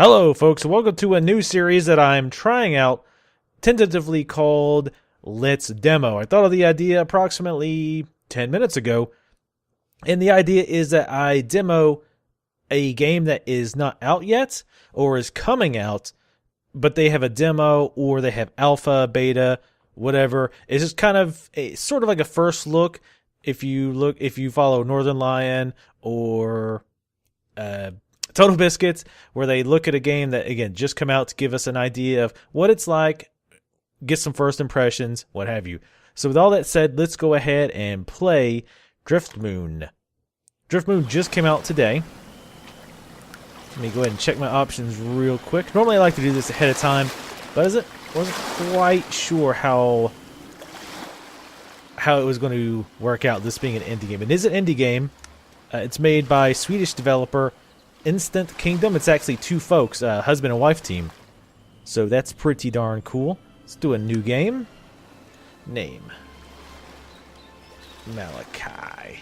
Hello folks, welcome to a new series that I'm trying out, tentatively called Let's Demo. I thought of the idea approximately 10 minutes ago, and the idea is that I demo a game that is not out yet, or is coming out, but they have a demo, or they have alpha, beta, whatever. It's just kind of sort of like a first look. If you follow NorthernLion or Total Biscuit, where they look at a game that, again, just come out to give us an idea of what it's like, get some first impressions, what have you. So with all that said, let's go ahead and play Driftmoon. Driftmoon just came out today. Let me go ahead and check my options real quick. Normally I like to do this ahead of time, but wasn't quite sure how it was going to work out, this being an indie game. It is an indie game. It's made by Swedish developer Instant Kingdom. It's actually two folks, husband and wife team. So that's pretty darn cool. Let's do a new game. Name. Malachi.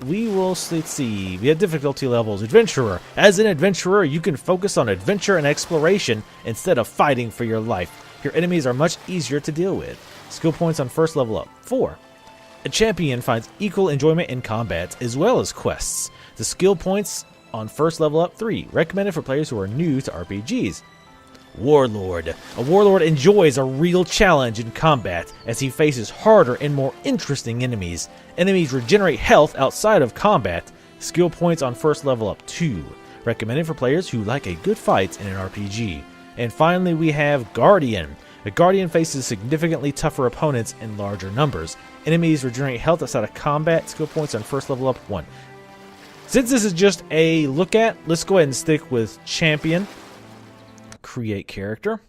Let's see. We have difficulty levels. Adventurer. As an adventurer, you can focus on adventure and exploration instead of fighting for your life. Your enemies are much easier to deal with. Skill points on first level up. 4. A champion finds equal enjoyment in combat as well as quests. The skill points on first level up. 3. Recommended for players who are new to RPGs. Warlord. A warlord enjoys a real challenge in combat as he faces harder and more interesting enemies. Enemies regenerate health outside of combat. Skill points on first level up. 2. Recommended for players who like a good fight in an RPG. And finally we have Guardian. The Guardian faces significantly tougher opponents in larger numbers. Enemies regenerate health outside of combat. Skill points on first level up. 1. Since this is just a look at, let's go ahead and stick with Champion. Create character.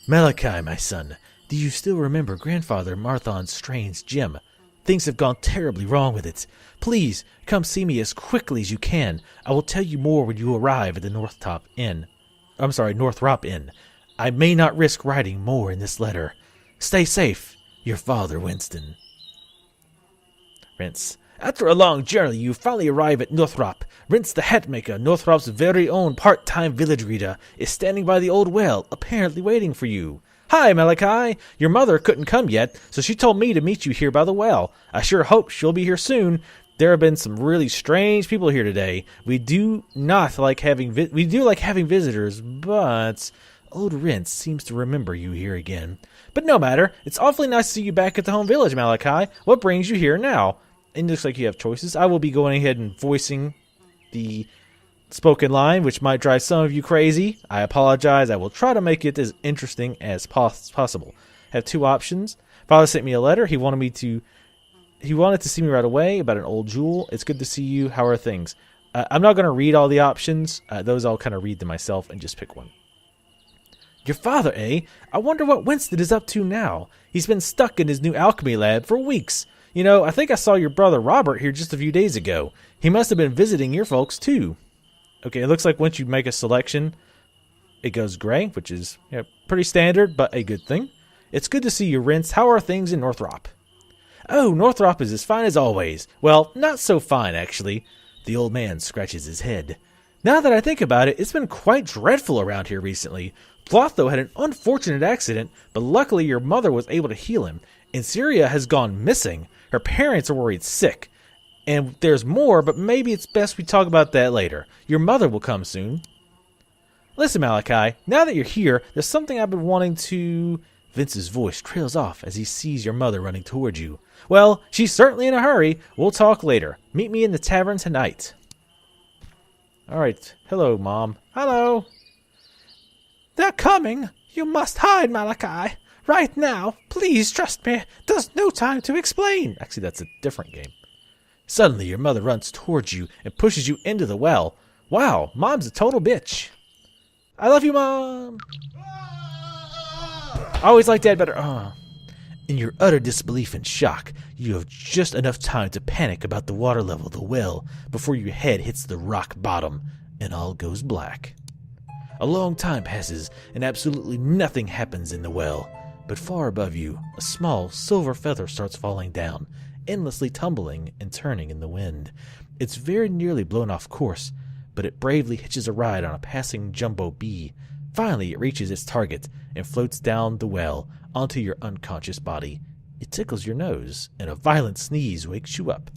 Malachi, my son, do you still remember Grandfather Marthon's strange gem? Things have gone terribly wrong with it. Please, come see me as quickly as you can. I will tell you more when you arrive at the Northtop Inn. Northrop Inn. I may not risk writing more in this letter. Stay safe. Your father, Winston. Rince. After a long journey, you finally arrive at Northrop. Rince the Hatmaker, Northrop's very own part-time village reader, is standing by the old well, apparently waiting for you. Hi, Malachi. Your mother couldn't come yet, so she told me to meet you here by the well. I sure hope she'll be here soon. There have been some really strange people here today. We do like having visitors, but old Rince seems to remember you here again. But no matter. It's awfully nice to see you back at the home village, Malachi. What brings you here now? And it looks like you have choices. I will be going ahead and voicing the spoken line, which might drive some of you crazy. I apologize. I will try to make it as interesting as possible. I have 2 options. Father sent me a letter. He wanted to see me right away about an old jewel. It's good to see you. How are things? I'm not going to read all the options. Those I'll kind of read them myself and just pick one. Your father, eh? I wonder what Winston is up to now. He's been stuck in his new alchemy lab for weeks. You know, I think I saw your brother Robert here just a few days ago. He must have been visiting your folks too. Okay, it looks like once you make a selection, it goes gray, which is pretty standard, but a good thing. It's good to see you, Rince. How are things in Northrop? Oh, Northrop is as fine as always. Well, not so fine, actually. The old man scratches his head. Now that I think about it, it's been quite dreadful around here recently. Clotho had an unfortunate accident, but luckily your mother was able to heal him. And Syria has gone missing. Her parents are worried sick. And there's more, but maybe it's best we talk about that later. Your mother will come soon. Listen, Malachi, now that you're here, there's something I've been wanting to... Vince's voice trails off as he sees your mother running towards you. Well, she's certainly in a hurry. We'll talk later. Meet me in the tavern tonight. Alright. Hello, Mom. Hello. They're coming. You must hide, Malachi. Right now. Please trust me. There's no time to explain. Actually, that's a different game. Suddenly, your mother runs towards you and pushes you into the well. Wow, Mom's a total bitch. I love you, Mom. I always liked Dad better. In your utter disbelief and shock, you have just enough time to panic about the water level of the well before your head hits the rock bottom and all goes black. A long time passes and absolutely nothing happens in the well, but far above you, a small silver feather starts falling down, endlessly tumbling and turning in the wind. It's very nearly blown off course, but it bravely hitches a ride on a passing jumbo bee. Finally, it reaches its target and floats down the well onto your unconscious body. It tickles your nose, and a violent sneeze wakes you up.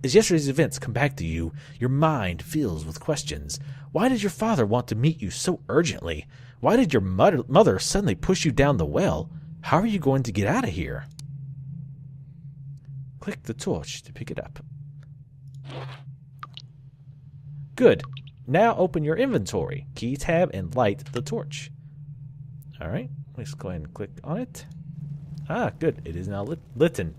As yesterday's events come back to you, your mind fills with questions. Why did your father want to meet you so urgently? Why did your mother suddenly push you down the well? How are you going to get out of here? Click the torch to pick it up. Good. Now open your inventory. Key tab and light the torch. Alright, let's go ahead and click on it. Ah, good. It is now lit.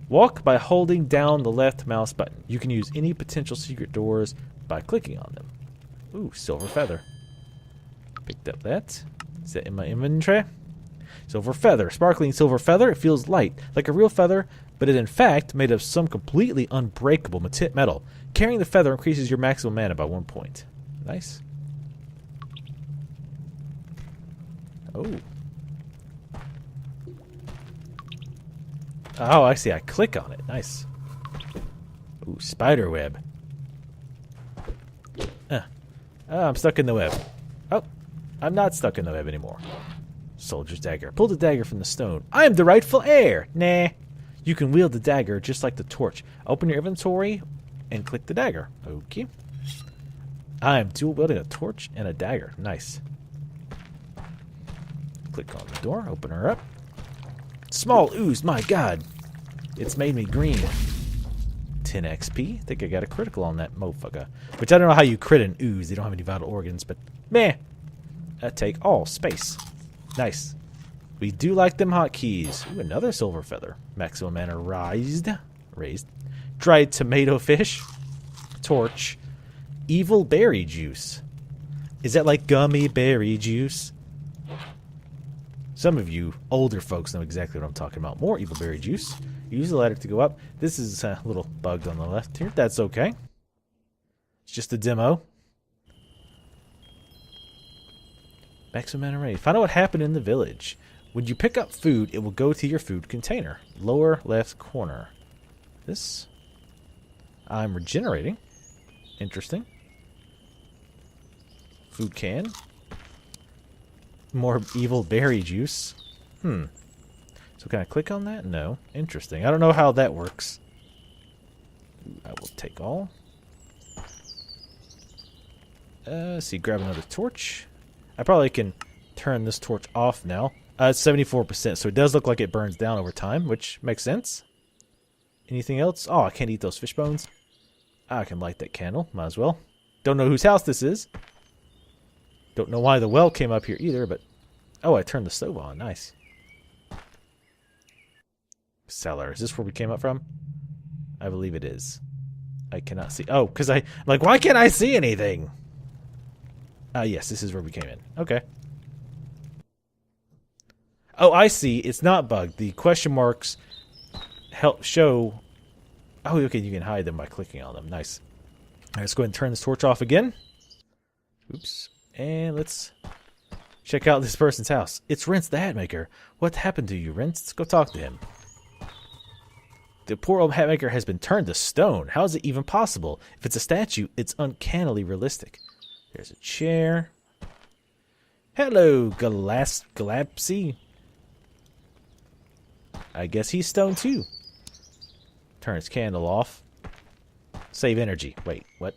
Walk by holding down the left mouse button. You can use any potential secret doors by clicking on them. Ooh, silver feather. Picked up that. Is that in my inventory? Silver feather. Sparkling silver feather. It feels light, like a real feather, but it in fact made of some completely unbreakable metal. Carrying the feather increases your maximum mana by 1 point. Nice. Oh. Oh, I see. I click on it. Nice. Ooh, spider web. Oh, I'm stuck in the web. Oh, I'm not stuck in the web anymore. Soldier's dagger. Pull the dagger from the stone. I am the rightful heir. Nah. You can wield the dagger just like the torch. Open your inventory and click the dagger. Okay. I am dual wielding a torch and a dagger. Nice. Click on the door. Open her up. Small ooze, my god. It's made me green. 10 XP. I think I got a critical on that motherfucker. Which I don't know how you crit an ooze. They don't have any vital organs, but meh. That take all space. Nice. We do like them hotkeys. Ooh, another silver feather. Maximum mana raised. Dried tomato fish. Torch. Evil berry juice. Is that like gummy berry juice? Some of you older folks know exactly what I'm talking about. More evil berry juice. Use the ladder to go up. This is a little bugged on the left here. That's okay. It's just a demo. Maximum mana raised. Find out what happened in the village. When you pick up food, it will go to your food container. Lower left corner. This. I'm regenerating. Interesting. Food can. More evil berry juice. So can I click on that? No. Interesting. I don't know how that works. I will take all. Let's see. Grab another torch. I probably can turn this torch off now. It's 74%, so it does look like it burns down over time, which makes sense. Anything else? Oh, I can't eat those fish bones. I can light that candle. Might as well. Don't know whose house this is. Don't know why the well came up here either, but... Oh, I turned the stove on. Nice. Cellar. Is this where we came up from? I believe it is. I cannot see... Oh, because I'm like, why can't I see anything? Yes, this is where we came in. Okay. Oh, I see. It's not bugged. The question marks help show... Oh, okay, you can hide them by clicking on them. Nice. All right, let's go ahead and turn this torch off again. Oops. And let's check out this person's house. It's Rince the Hatmaker. What happened to you, Rince? Let's go talk to him. The poor old Hatmaker has been turned to stone. How is it even possible? If it's a statue, it's uncannily realistic. There's a chair. Hello, Galapsy. I guess he's stone too. Turn his candle off. Save energy. Wait, what?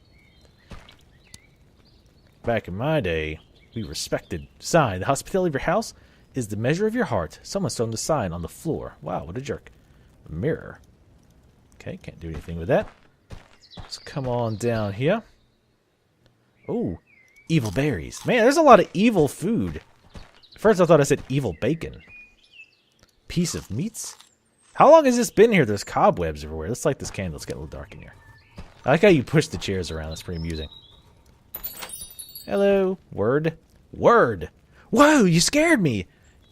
Back in my day, we respected. Sign. The hospitality of your house is the measure of your heart. Someone thrown the sign on the floor. Wow, what a jerk. A mirror. Okay, can't do anything with that. Let's come on down here. Oh, evil berries. Man, there's a lot of evil food. At first I thought I said evil bacon. Piece of meats? How long has this been here? There's cobwebs everywhere. Let's light this candle. Let's get a little dark in here. I like how you push the chairs around. That's pretty amusing. Hello. Word. Word. Whoa, you scared me.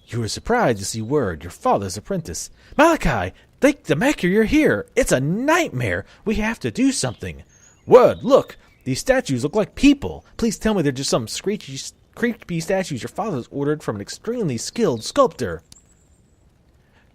You were surprised to see Word, your father's apprentice. Malachi, thank the maker you're here. It's a nightmare. We have to do something. Word, look. These statues look like people. Please tell me they're just some creepy statues your father's ordered from an extremely skilled sculptor.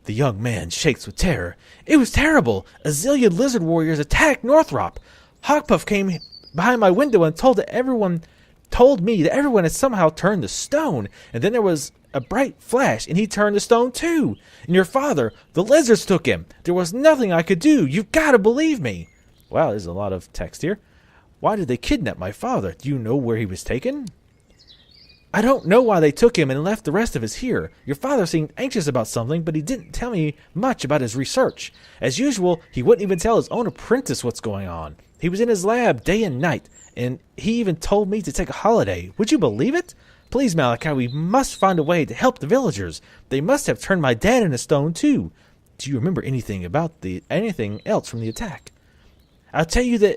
The young man shakes with terror. It was terrible. A zillion lizard warriors attacked Northrop. Hogpuff came behind my window and told me that everyone had somehow turned to stone, and then there was a bright flash, and he turned to stone too. And your father, the lizards took him. There was nothing I could do. You've got to believe me. Wow, there's a lot of text here. Why did they kidnap my father? Do you know where he was taken? I don't know why they took him and left the rest of us here. Your father seemed anxious about something, but he didn't tell me much about his research. As usual, he wouldn't even tell his own apprentice what's going on. He was in his lab day and night, and he even told me to take a holiday. Would you believe it? Please, Malachi, we must find a way to help the villagers. They must have turned my dad into stone, too. Do you remember anything else from the attack? I'll tell you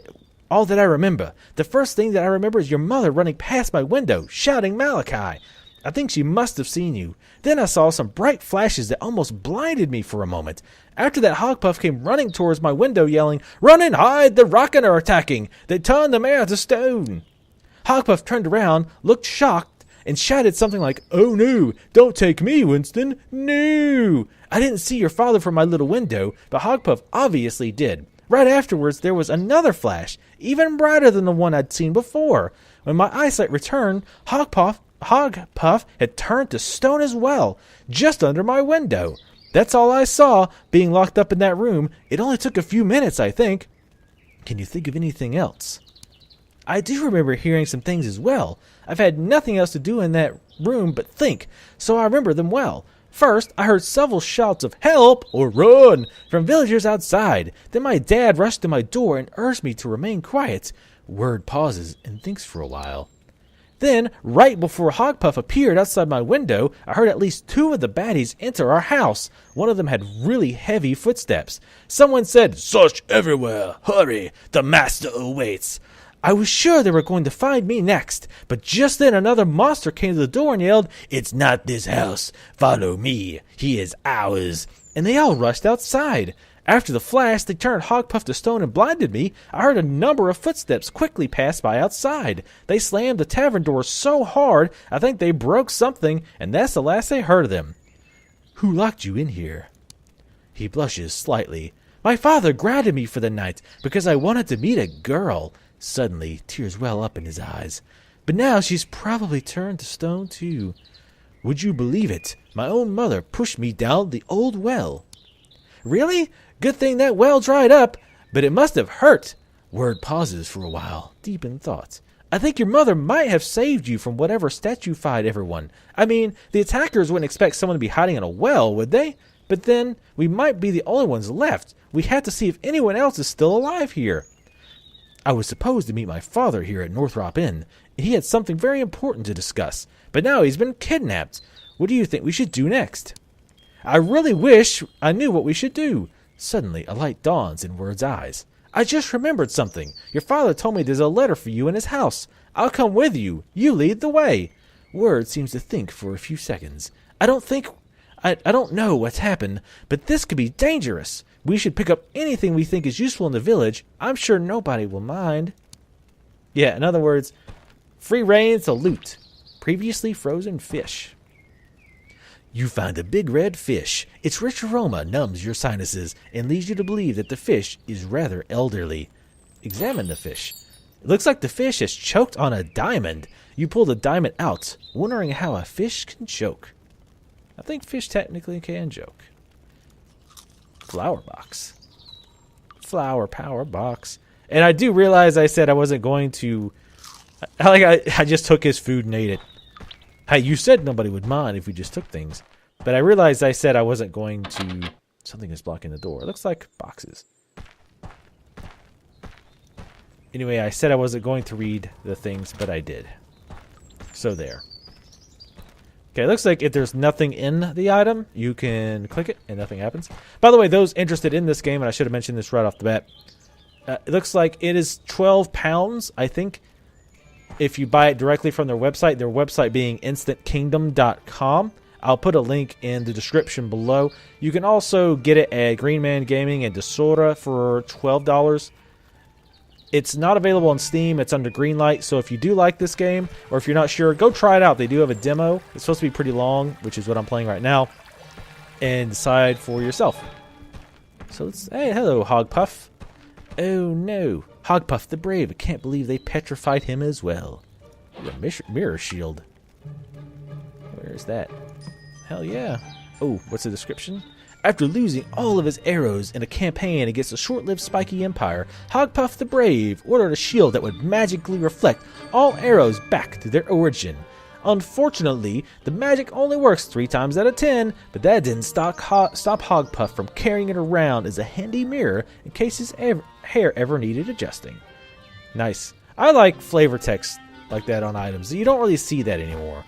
all that I remember. The first thing that I remember is your mother running past my window, shouting Malachi. I think she must have seen you. Then I saw some bright flashes that almost blinded me for a moment. After that, Hogpuff came running towards my window, yelling, "Run and hide! The Rocken are attacking! They turned the mayor to stone!" Hogpuff turned around, looked shocked, and shouted something like, "Oh no, don't take me, Winston, no!" I didn't see your father from my little window, but Hogpuff obviously did. Right afterwards, there was another flash, even brighter than the one I'd seen before. When my eyesight returned, Hogpuff had turned to stone as well, just under my window. That's all I saw, being locked up in that room. It only took a few minutes, I think. Can you think of anything else? I do remember hearing some things as well. I've had nothing else to do in that room but think, so I remember them well. First, I heard several shouts of help or run from villagers outside. Then my dad rushed to my door and urged me to remain quiet. Word pauses and thinks for a while. Then, right before Hogpuff appeared outside my window, I heard at least 2 of the baddies enter our house. One of them had really heavy footsteps. Someone said, "Search everywhere! Hurry! The master awaits!" I was sure they were going to find me next, but just then another monster came to the door and yelled, "It's not this house. Follow me. He is ours." And they all rushed outside. After the flash, they turned Hogpuff to stone and blinded me. I heard a number of footsteps quickly pass by outside. They slammed the tavern door so hard, I think they broke something, and that's the last I heard of them. Who locked you in here? He blushes slightly. My father grounded me for the night because I wanted to meet a girl. Suddenly, tears well up in his eyes. But now she's probably turned to stone, too. Would you believe it? My own mother pushed me down the old well. Really? Good thing that well dried up, but it must have hurt. Word pauses for a while, deep in thought. I think your mother might have saved you from whatever statuified everyone. I mean, the attackers wouldn't expect someone to be hiding in a well, would they? But then, we might be the only ones left. We have to see if anyone else is still alive here. I was supposed to meet my father here at Northrop Inn. He had something very important to discuss, but now he's been kidnapped. What do you think we should do next? I really wish I knew what we should do. Suddenly, a light dawns in Word's eyes. I just remembered something. Your father told me there's a letter for you in his house. I'll come with you. You lead the way. Word seems to think for a few seconds. I don't know what's happened, but this could be dangerous. We should pick up anything we think is useful in the village. I'm sure nobody will mind. Yeah, in other words, free reign to loot. Previously frozen fish. You find a big red fish. Its rich aroma numbs your sinuses and leads you to believe that the fish is rather elderly. Examine the fish. It looks like the fish has choked on a diamond. You pull the diamond out, wondering how a fish can choke. I think fish technically can choke. Flower box. Flower power box. And I do realize I said I wasn't going to... I just took his food and ate it. Hey, you said nobody would mind if we just took things. But I realized I said I wasn't going to... Something is blocking the door. It looks like boxes. Anyway, I said I wasn't going to read the things, but I did. So there. Okay, it looks like if there's nothing in the item, you can click it and nothing happens. By the way, those interested in this game, and I should have mentioned this right off the bat, it looks like it is £12, I think, if you buy it directly from their website being InstantKingdom.com. I'll put a link in the description below. You can also get it at Man Gaming and Desura for $12. It's not available on Steam. It's under Greenlight. So if you do like this game, or if you're not sure, go try it out. They do have a demo. It's supposed to be pretty long, which is what I'm playing right now. and decide for yourself. So let's... Hey, hello, Hogpuff. Oh no, Hogpuff the Brave. I can't believe they petrified him as well. A mirror shield. Where is that? Hell yeah. Oh, what's the description? After losing all of his arrows in a campaign against a short-lived spiky empire, Hogpuff the Brave ordered a shield that would magically reflect all arrows back to their origin. Unfortunately, the magic only works 3 times out of 10, but that didn't stop Hogpuff from carrying it around as a handy mirror in case his hair ever needed adjusting. Nice. I like flavor text like that on items. You don't really see that anymore.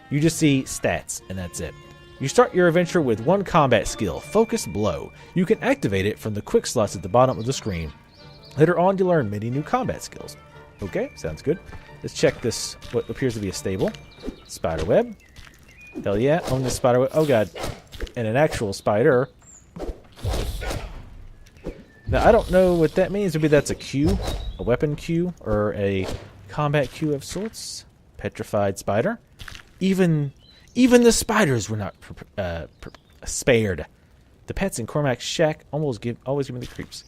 You just see stats, and that's it. You start your adventure with 1 combat skill, Focused Blow. You can activate it from the quick slots at the bottom of the screen. Later on, you learn many new combat skills. Okay, sounds good. Let's check this, what appears to be a stable. Spiderweb. Hell yeah, own this spiderweb. Oh god. And an actual spider. Now, I don't know what that means. Maybe that's a queue, a weapon queue, or a combat queue of sorts. Petrified spider. Even the spiders were not spared. The pets in Cormac's shack always give me the creeps.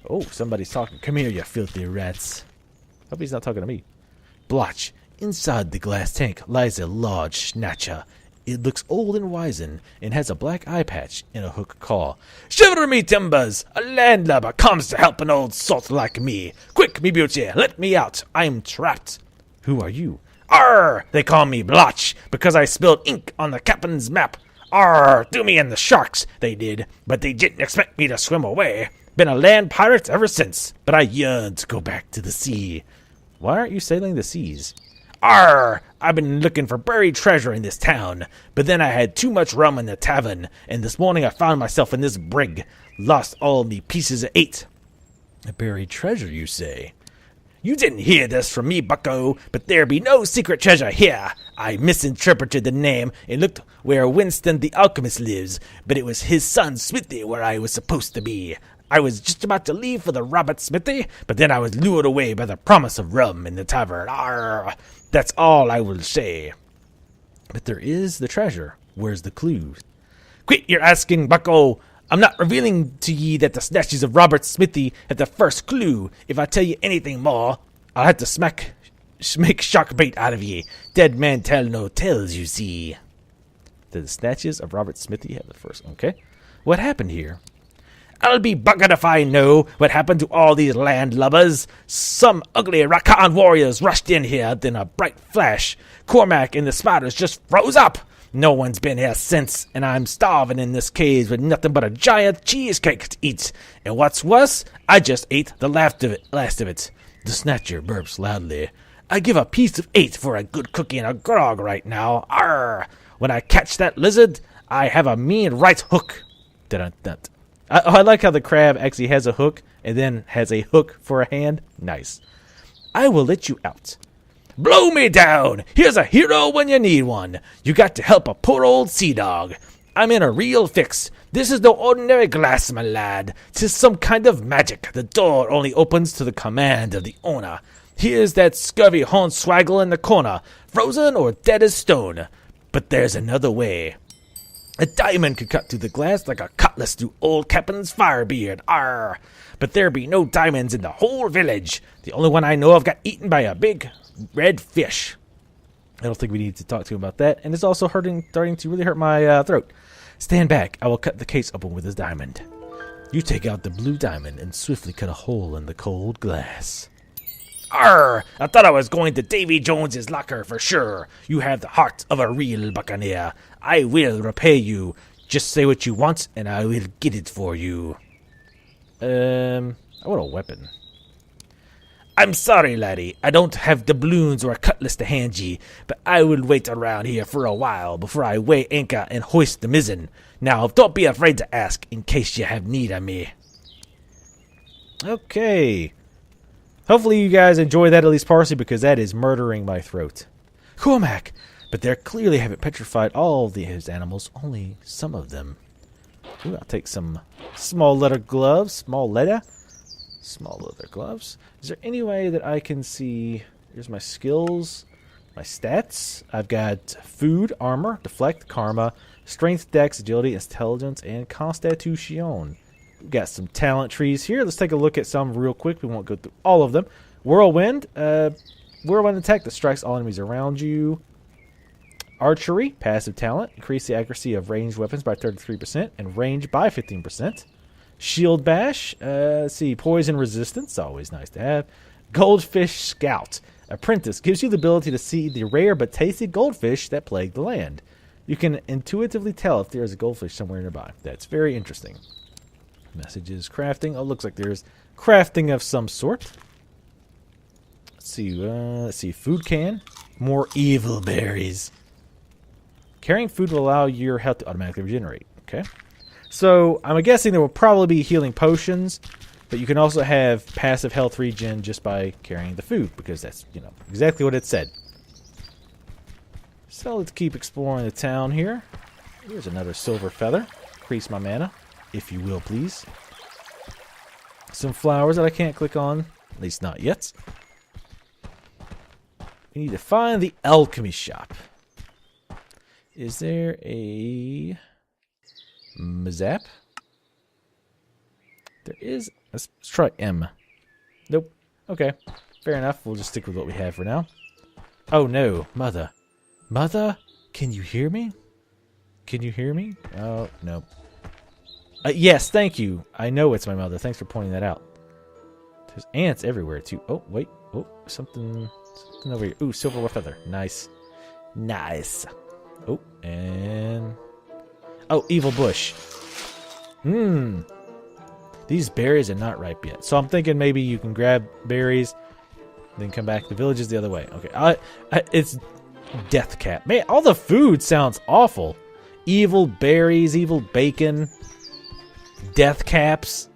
Oh, somebody's talking. Come here, you filthy rats. Hope he's not talking to me. Blotch. Inside the glass tank lies a large snatcher. It looks old and wizened, and has a black eye patch and a hook claw. Shiver me timbers! A landlubber comes to help an old salt like me. Quick, me beauty, let me out. I'm trapped. Who are you? Arr! They call me Blotch, because I spilled ink on the captain's map. Arr! Threw me in the sharks, they did, but they didn't expect me to swim away. Been a land pirate ever since, but I yearn to go back to the sea. Why aren't you sailing the seas? Arr! I've been looking for buried treasure in this town, but then I had too much rum in the tavern, and this morning I found myself in this brig. Lost all me pieces of 8. A buried treasure, you say? You didn't hear this from me, bucko, but there be no secret treasure here. I misinterpreted the name and looked where Winston the alchemist lives, but it was his son Smithy where I was supposed to be. I was just about to leave for the Robert Smithy, but then I was lured away by the promise of rum in the tavern. Arr! That's all I will say. But there is the treasure. Where's the clue? Quit your asking, bucko. I'm not revealing to ye that the snatches of Robert Smithy have the first clue. If I tell you anything more, I'll have to make shark bait out of ye. Dead man tell no tales, you see. The snatches of Robert Smithy have the first. Okay. What happened here? I'll be buggered if I know what happened to all these landlubbers. Some ugly Rakan warriors rushed in here, then a bright flash. Cormac and the spiders just froze up. No one's been here since, and I'm starving in this cave with nothing but a giant cheesecake to eat. And what's worse, I just ate the last of it. The snatcher burps loudly. I give a piece of 8 for a good cookie and a grog right now. Arr! When I catch that lizard, I have a mean right hook. Dun-dun-dun. I like how the crab actually has a hook and then has a hook for a hand. Nice. I will let you out. Blow me down! Here's a hero when you need one. You got to help a poor old sea dog. I'm in a real fix. This is no ordinary glass, my lad. 'Tis some kind of magic. The door only opens to the command of the owner. Here's that scurvy hornswaggle in the corner, frozen or dead as stone. But there's another way. A diamond could cut through the glass like a cutlass through old Captain's firebeard. Arr! But there be no diamonds in the whole village. The only one I know of got eaten by a big red fish. I don't think we need to talk to him about that. And it's also starting to really hurt my throat. Stand back. I will cut the case open with this diamond. You take out the blue diamond and swiftly cut a hole in the cold glass. Arr! I thought I was going to Davy Jones's locker for sure. You have the heart of a real buccaneer. I will repay you. Just say what you want, and I will get it for you. I want a weapon. I'm sorry, laddie. I don't have doubloons or a cutlass to hand ye, but I will wait around here for a while before I weigh anchor and hoist the mizzen. Now, don't be afraid to ask in case you have need of me. Okay. Hopefully you guys enjoy that at least partially, because that is murdering my throat. Cormac! But they clearly haven't petrified all of his animals, only some of them. Ooh, I'll take some small leather gloves. Small leather gloves. Is there any way that I can see... Here's my skills. My stats, I've got food, armor, deflect, karma, strength, dex, agility, intelligence, and constitution. We've got some talent trees here. Let's take a look at some real quick. We won't go through all of them. Whirlwind. Whirlwind attack that strikes all enemies around you. Archery, passive talent. Increase the accuracy of ranged weapons by 33% and range by 15%. Shield bash. Let's see. Poison resistance. Always nice to have. Goldfish scout. Apprentice gives you the ability to see the rare but tasty goldfish that plague the land. You can intuitively tell if there is a goldfish somewhere nearby. That's very interesting. Messages, crafting. Oh, looks like there's crafting of some sort. Let's see. Food can. More evil berries. Carrying food will allow your health to automatically regenerate. Okay. So I'm guessing there will probably be healing potions. But you can also have passive health regen just by carrying the food, because that's, exactly what it said. So let's keep exploring the town here. Here's another silver feather. Increase my mana, if you will, please. Some flowers that I can't click on, at least not yet. We need to find the alchemy shop. Is there a Mazap? There is. Let's try M. Nope. Okay. Fair enough. We'll just stick with what we have for now. Oh no. Mother. Mother? Can you hear me? Can you hear me? Oh, no. Yes, thank you. I know it's my mother. Thanks for pointing that out. There's ants everywhere too. Oh, wait. Oh, something over here. Ooh, silver feather. Nice. Nice. Oh, and... Oh, evil bush. These berries are not ripe yet. So I'm thinking maybe you can grab berries, then come back. The village is the other way. Okay. It's death cap. Man, all the food sounds awful. Evil berries, evil bacon, death caps.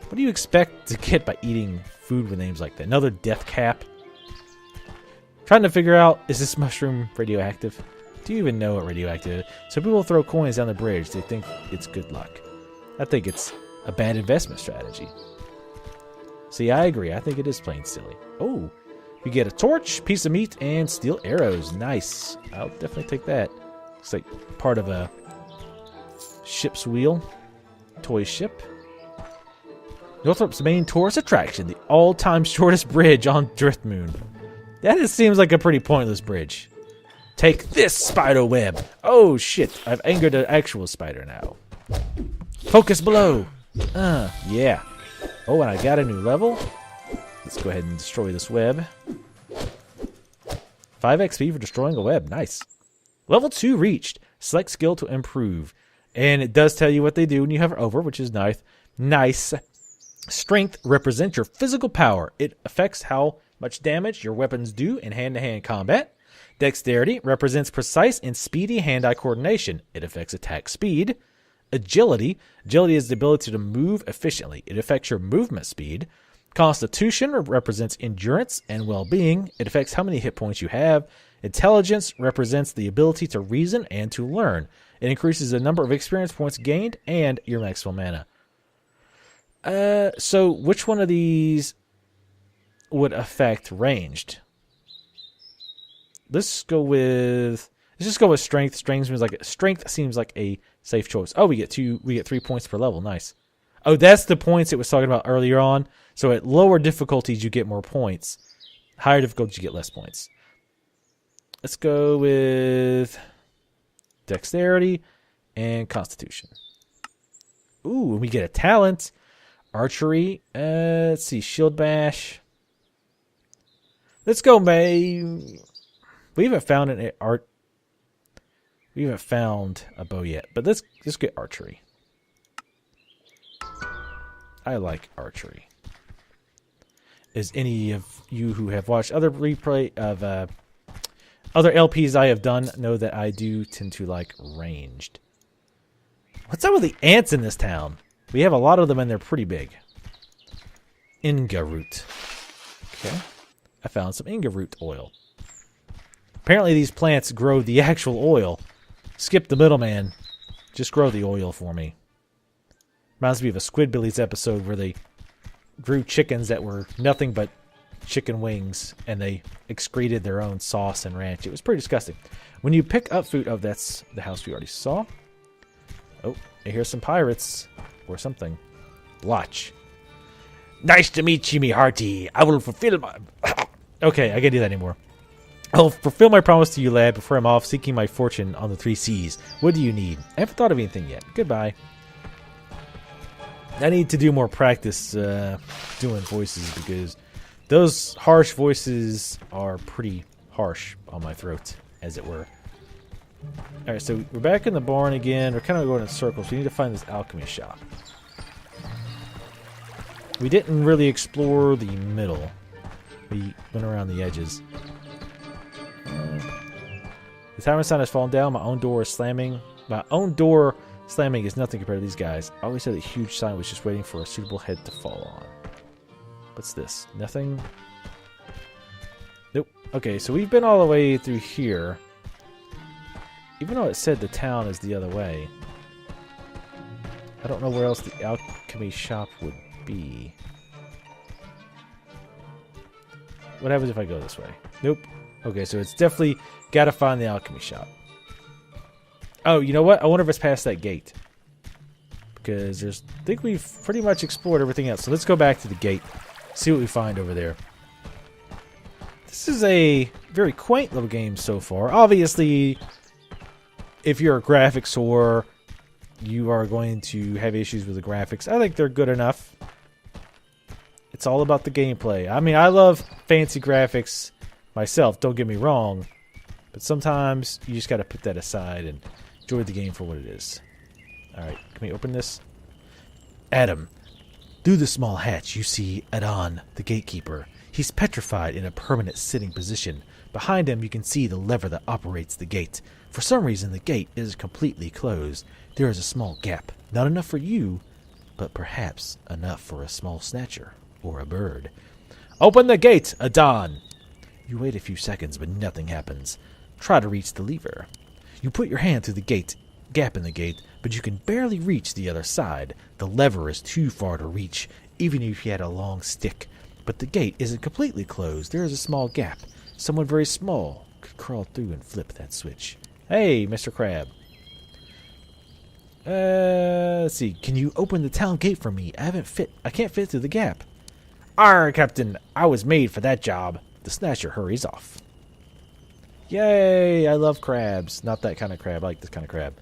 What do you expect to get by eating food with names like that? Another death cap? Trying to figure out, is this mushroom radioactive? Do you even know what radioactive is? So people throw coins down the bridge. They think it's good luck. I think it's a bad investment strategy. See, I agree. I think it is plain silly. Oh, you get a torch, piece of meat, and steel arrows. Nice. I'll definitely take that. Looks like part of a ship's wheel. Toy ship. Northrop's main tourist attraction, the all-time shortest bridge on Driftmoon. That just seems like a pretty pointless bridge. Take this, spider web. Oh, shit. I've angered an actual spider now. Focus below. Yeah. Oh, and I got a new level. Let's go ahead and destroy this web. 5 XP for destroying a web. Nice. Level 2 reached. Select skill to improve. And it does tell you what they do when you hover over, which is nice. Nice. Strength represents your physical power. It affects how much damage your weapons do in hand-to-hand combat. Dexterity represents precise and speedy hand-eye coordination. It affects attack speed. Agility. Agility is the ability to move efficiently. It affects your movement speed. Constitution represents endurance and well-being. It affects how many hit points you have. Intelligence represents the ability to reason and to learn. It increases the number of experience points gained and your maximum mana. So which one of these would affect ranged? Let's just go with strength. Strength seems like a safe choice. Oh, we get 3 points per level. Nice. Oh, that's the points it was talking about earlier on. So at lower difficulties you get more points. Higher difficulties you get less points. Let's go with dexterity and constitution. Ooh, we get a talent. Archery. Let's see, shield bash. Let's go, May. We haven't found We haven't found a bow yet, but let's get archery. I like archery. As any of you who have watched other replay of other LPs I have done know that I do tend to like ranged. What's up with the ants in this town? We have a lot of them and they're pretty big. Inga root. Okay. I found some Inga root oil. Apparently these plants grow the actual oil. Skip the middleman. Just grow the oil for me. Reminds me of a Squidbillies episode where they grew chickens that were nothing but chicken wings, and they excreted their own sauce and ranch. It was pretty disgusting. When you pick up food, oh, that's the house we already saw. Oh, I hear some pirates or something. Watch. Nice to meet you, me hearty. I will fulfill my... Okay, I can't do that anymore. I'll fulfill my promise to you, lad, before I'm off seeking my fortune on the 3 seas. What do you need? I haven't thought of anything yet. Goodbye. I need to do more practice doing voices because those harsh voices are pretty harsh on my throat, as it were. Alright, so we're back in the barn again. We're kind of going in circles. We need to find this alchemy shop. We didn't really explore the middle. We went around the edges. The timer sign has fallen down. My own door is slamming. My own door slamming is nothing compared to these guys. I always said the huge sign was just waiting for a suitable head to fall on. What's this? Nothing? Nope. Okay, so we've been all the way through here. Even though it said the town is the other way. I don't know where else the alchemy shop would be. What happens if I go this way? Nope. Okay, so it's definitely got to find the alchemy shop. Oh, you know what? I wonder if it's past that gate. Because I think we've pretty much explored everything else. So let's go back to the gate. See what we find over there. This is a very quaint little game so far. Obviously, if you're a graphics whore, you are going to have issues with the graphics. I think they're good enough. It's all about the gameplay. I mean, I love fancy graphics myself, don't get me wrong. But sometimes you just got to put that aside and enjoy the game for what it is. Alright, can we open this? Adam. Through the small hatch, you see Adon, the gatekeeper. He's petrified in a permanent sitting position. Behind him, you can see the lever that operates the gate. For some reason, the gate is completely closed. There is a small gap. Not enough for you, but perhaps enough for a small snatcher or a bird. Open the gate, Adon! You wait a few seconds, but nothing happens. Try to reach the lever. You put your hand through the gap in the gate, but you can barely reach the other side. The lever is too far to reach, even if you had a long stick. But the gate isn't completely closed. There is a small gap. Someone very small could crawl through and flip that switch. Hey, Mr. Crab. Let's see. Can you open the town gate for me? I can't fit through the gap. Arr, Captain. I was made for that job. The snatcher hurries off. Yay! I love crabs. Not that kind of crab. I like this kind of crab.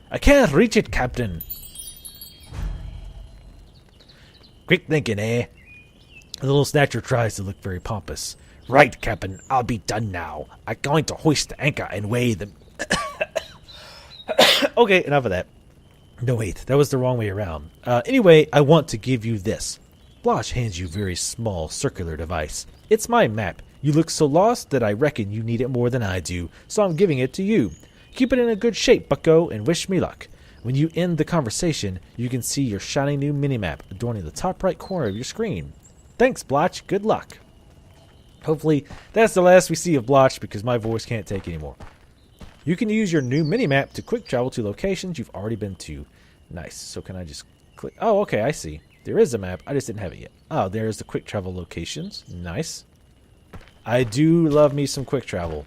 I can't reach it, Captain. Quick thinking, eh? The little snatcher tries to look very pompous. Right, Captain. I'll be done now. I'm going to hoist the anchor and weigh them. Okay, enough of that. No, wait. That was the wrong way around. Anyway, I want to give you this. Blosh hands you a very small circular device. It's my map. You look so lost that I reckon you need it more than I do, so I'm giving it to you. Keep it in a good shape, bucko, and wish me luck. When you end the conversation, you can see your shiny new minimap adorning the top right corner of your screen. Thanks, Blotch. Good luck. Hopefully, that's the last we see of Blotch because my voice can't take anymore. You can use your new minimap to quick travel to locations you've already been to. Nice. So can I just click? Oh, okay, I see. There is a map. I just didn't have it yet. Oh, there's the quick travel locations. Nice. I do love me some quick travel.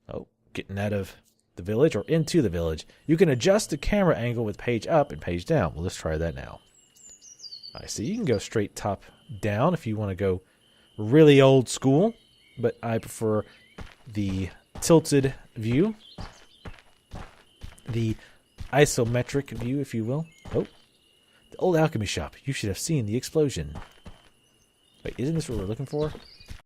Oh, getting out of the village or into the village. You can adjust the camera angle with page up and page down. Well, let's try that now. I see. You can go straight top down if you want to go really old school, but I prefer the tilted view. The isometric view, if you will. Oh, the old alchemy shop. You should have seen the explosion. Wait, isn't this what we're looking for?